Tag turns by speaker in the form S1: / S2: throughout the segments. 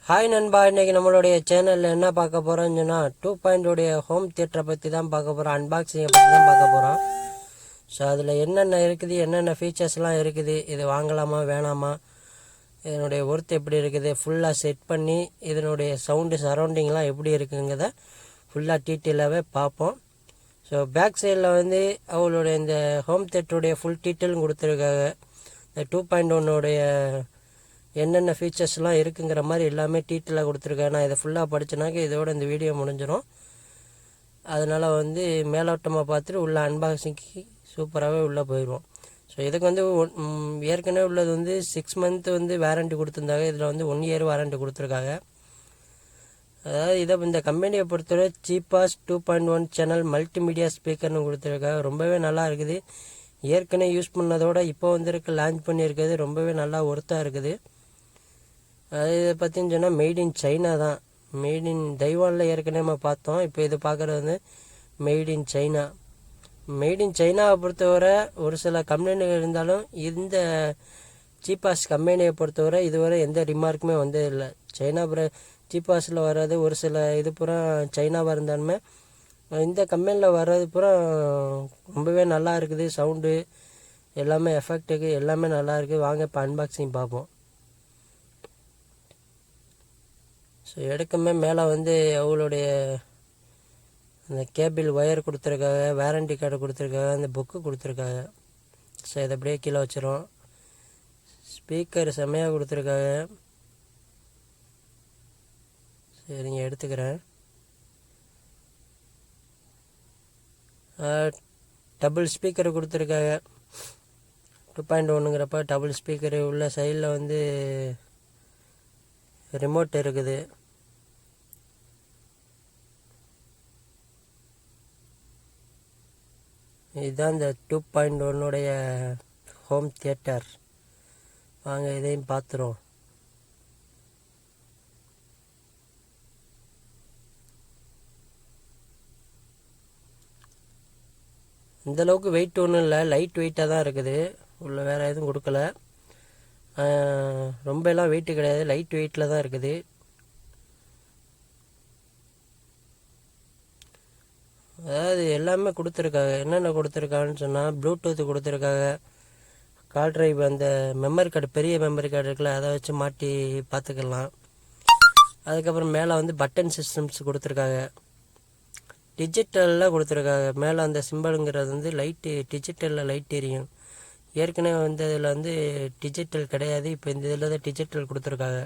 S1: Hi நண்பா, இன்றைக்கி நம்மளுடைய சேனலில் என்ன பார்க்க போகிறோம்னு சொன்னால் 2.0 ஹோம் தியேட்டரை பற்றி தான் பார்க்க போகிறோம். அன்பாக்சிங்கை பற்றி தான் பார்க்க போகிறோம். ஸோ அதில் என்னென்ன இருக்குது, என்னென்ன ஃபீச்சர்ஸ்லாம் இருக்குது, இது வாங்கலாமா வேணாமா, இதனுடைய ஒர்த் எப்படி இருக்குது, ஃபுல்லாக செட் பண்ணி இதனுடைய சவுண்டு சரௌண்டிங்லாம் எப்படி இருக்குங்கிறத ஃபுல்லாக டீட்டெயிலாகவே பார்ப்போம். ஸோ பேக் சைடில் வந்து அவங்களுடைய இந்த ஹோம் தியேட்டருடைய ஃபுல் டீட்டெயிலும் கொடுத்துருக்காங்க. இந்த 2.1 என்னென்ன ஃபீச்சர்ஸ்லாம் இருக்குங்கிற மாதிரி எல்லாமே டீட்டெயிலாக கொடுத்துருக்கேன். நான் இதை ஃபுல்லாக படித்தேனாக்க இதோட இந்த வீடியோ முடிஞ்சிடும். அதனால் வந்து மேலோட்டமாக பார்த்துட்டு உள்ள அன்பாக்சிங்க்கு சூப்பராகவே உள்ளே போயிடுவோம். ஸோ இதுக்கு வந்து ஏற்கனவே உள்ளது வந்து 6 மந்த் வந்து வாரண்ட்டி கொடுத்துருந்தாங்க. இதில் வந்து 1 இயர் வாரண்ட்டி கொடுத்துருக்காங்க. அதாவது இதை இந்த கம்பெனியை பொறுத்தவரை Geepas 2.1 சேனல் மல்டிமீடியா ஸ்பீக்கர்னு கொடுத்துருக்காங்க. ரொம்பவே நல்லா இருக்குது. ஏற்கனவே யூஸ் பண்ணதோட இப்போ வந்துருக்கு லான்ச் பண்ணியிருக்கிறது ரொம்பவே நல்லா ஒர்த்தாக இருக்குது. அது இதை பற்றின்னு சொன்னால் மெய்ட் இன் சைனா தான். மெய்ட் இன் தைவானில் ஏற்கனவே நம்ம பார்த்தோம். இப்போ இது பார்க்குறது வந்து மெய்ட் இன் சைனா. மெய்ட் இன் சைனாவை பொறுத்தவரை ஒரு சில கம்பெனிகள் இருந்தாலும் இந்த Geepas கம்பெனியை பொறுத்தவரை இதுவரை எந்த ரிமார்க்குமே வந்ததில்லை. சைனா Geepasல வர்றது ஒரு சில இது பூரா சைனாவாக இருந்தாலுமே இந்த கம்பெனியில் வர்றது பூரா ரொம்பவே நல்லா இருக்குது. சவுண்டு எல்லாமே எஃபெக்ட்டுக்கு எல்லாமே நல்லா இருக்குது. வாங்க இப்போ அன்பாக்சிங் பார்ப்போம். ஸோ எடுக்குமே மேலே வந்து அவங்களுடைய அந்த கேபிள் ஒயர் கொடுத்துருக்காங்க, வாரண்டி கார்டு கொடுத்துருக்காங்க, அந்த புக்கு கொடுத்துருக்காங்க. ஸோ இதை அப்படியே கீழே வச்சிரும். ஸ்பீக்கர் செம்மையாக கொடுத்துருக்காங்க. சரிங்க, எடுத்துக்கிறேன். டபுள் ஸ்பீக்கர் கொடுத்துருக்காங்க. 2.1ங்கிறப்ப டபுள் ஸ்பீக்கரு. உள்ள சைடில் வந்து ரிமோட் இருக்குது. இதுதான் இந்த 2.1 ஹோம் தியேட்டர். வாங்க இதையும் பார்த்துருவோம். இந்தளவுக்கு வெயிட் ஒன்றும் இல்லை, லைட் வெயிட்டாக தான் இருக்குது. உள்ள வேறு எதுவும் கொடுக்கல. ரொம்ப எல்லாம் வெயிட்டு கிடையாது, லைட் வெயிட்டில் தான் இருக்குது. அதாவது எல்லாமே கொடுத்துருக்காங்க. என்னென்ன கொடுத்துருக்காங்கன்னு சொன்னால் ப்ளூடூத் கொடுத்துருக்காங்க, கால் டிரைவ், அந்த மெமரி கார்டு, பெரிய மெமரி கார்டு இருக்குல்ல, அதை வச்சு மாட்டி பார்த்துக்கலாம். அதுக்கப்புறம் மேலே வந்து பட்டன் சிஸ்டம்ஸ் கொடுத்துருக்காங்க. டிஜிட்டலில் கொடுத்துருக்காங்க. மேலே அந்த சிம்பிளுங்கிறது வந்து லைட்டு, டிஜிட்டலில் லைட் எரியும். ஏற்கனவே வந்து இதில் வந்து டிஜிட்டல் கிடையாது. இப்போ இந்த இதில் தான் டிஜிட்டல் கொடுத்துருக்காங்க.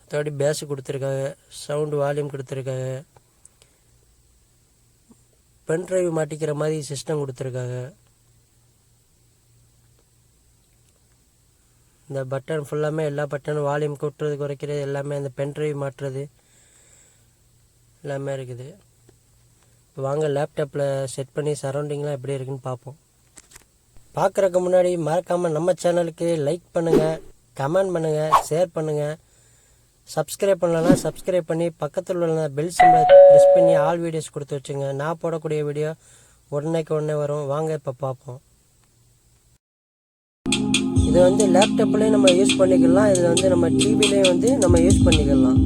S1: அதோட பேஸு கொடுத்துருக்காங்க, சவுண்டு வால்யூம் கொடுத்துருக்காங்க, பென் டிரைவ் மாட்டிக்கிற மாதிரி சிஸ்டம் கொடுத்துருக்காங்க. இந்த பட்டன் ஃபுல்லாமே எல்லா பட்டனும் வால்யூம் கூட்டுறது குறைக்கிறது எல்லாமே, அந்த பென் டிரைவ் மாட்டுறது எல்லாமே இருக்குது. இப்போ வாங்க லேப்டாப்பில் செட் பண்ணி சரௌண்டிங்லாம் எப்படி இருக்குன்னு பார்ப்போம். பார்க்குறதுக்கு முன்னாடி மறக்காமல் நம்ம சேனலுக்கு லைக் பண்ணுங்கள், கமெண்ட் பண்ணுங்கள், ஷேர் பண்ணுங்கள். சப்ஸ்கிரைப் பண்ணலன்னா சப்ஸ்கிரைப் பண்ணி பக்கத்தில் உள்ள பெல் சிம்பிளை ப்ரெஸ் பண்ணி ஆல் வீடியோஸ் கொடுத்து வச்சுங்க. நான் போடக்கூடிய வீடியோ உடனேக்கு உடனே வரும். வாங்க இப்போ பார்ப்போம். இது வந்து லேப்டாப்லேயும் நம்ம யூஸ் பண்ணிக்கலாம். இதில் வந்து நம்ம டிவிலையும் வந்து நம்ம யூஸ் பண்ணிக்கலாம்.